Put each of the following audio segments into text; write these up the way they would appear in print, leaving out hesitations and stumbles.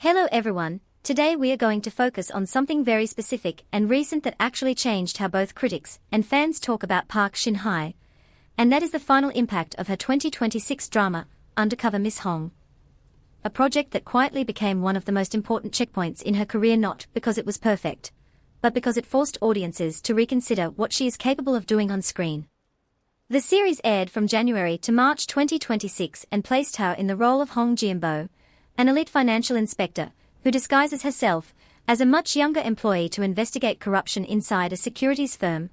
Hello everyone, today we are going to focus on something very specific and recent that actually changed how both critics and fans talk about Park Shin-hye, and that is the final impact of her 2026 drama, Undercover Miss Hong. A project that quietly became one of the most important checkpoints in her career, not because it was perfect, but because it forced audiences to reconsider what she is capable of doing on screen. The series aired from January to March 2026 and placed her in the role of Hong Jianbo, an elite financial inspector who disguises herself as a much younger employee to investigate corruption inside a securities firm,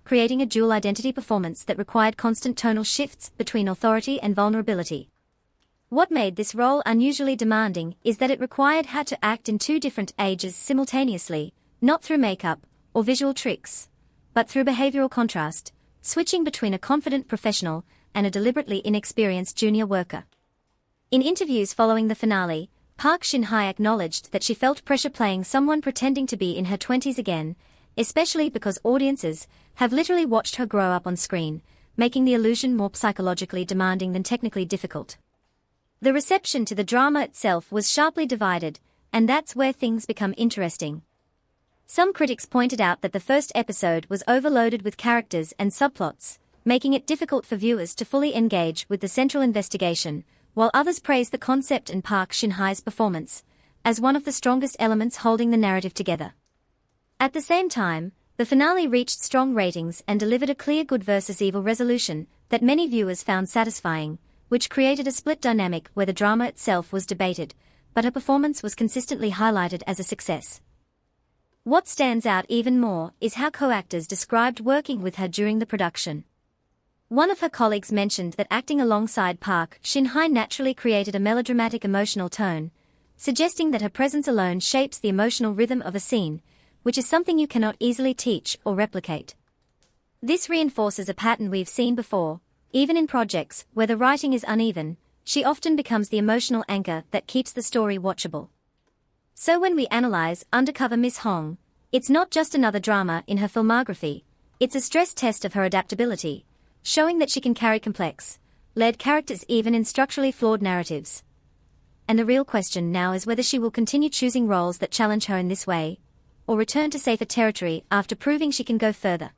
creating a dual identity performance that required constant tonal shifts between authority and vulnerability. What made this role unusually demanding is that it required her to act in two different ages simultaneously, not through makeup or visual tricks, but through behavioral contrast, switching between a confident professional and a deliberately inexperienced junior worker. In interviews following the finale, Park Shin-hye acknowledged that she felt pressure playing someone pretending to be in her 20s again, especially because audiences have literally watched her grow up on screen, making the illusion more psychologically demanding than technically difficult. The reception to the drama itself was sharply divided, and that's where things become interesting. Some critics pointed out that the first episode was overloaded with characters and subplots, making it difficult for viewers to fully engage with the central investigation, while others praised the concept and Park Shin-hye's performance as one of the strongest elements holding the narrative together. At the same time, the finale reached strong ratings and delivered a clear good versus evil resolution that many viewers found satisfying, which created a split dynamic where the drama itself was debated, but her performance was consistently highlighted as a success. What stands out even more is how co-actors described working with her during the production. One of her colleagues mentioned that acting alongside Park Shin-hye naturally created a melodramatic emotional tone, suggesting that her presence alone shapes the emotional rhythm of a scene, which is something you cannot easily teach or replicate. This reinforces a pattern we've seen before. Even in projects where the writing is uneven, she often becomes the emotional anchor that keeps the story watchable. So when we analyze Undercover Miss Hong, it's not just another drama in her filmography, it's a stress test of her adaptability, showing that she can carry complex, layered characters even in structurally flawed narratives. And the real question now is whether she will continue choosing roles that challenge her in this way, or return to safer territory after proving she can go further.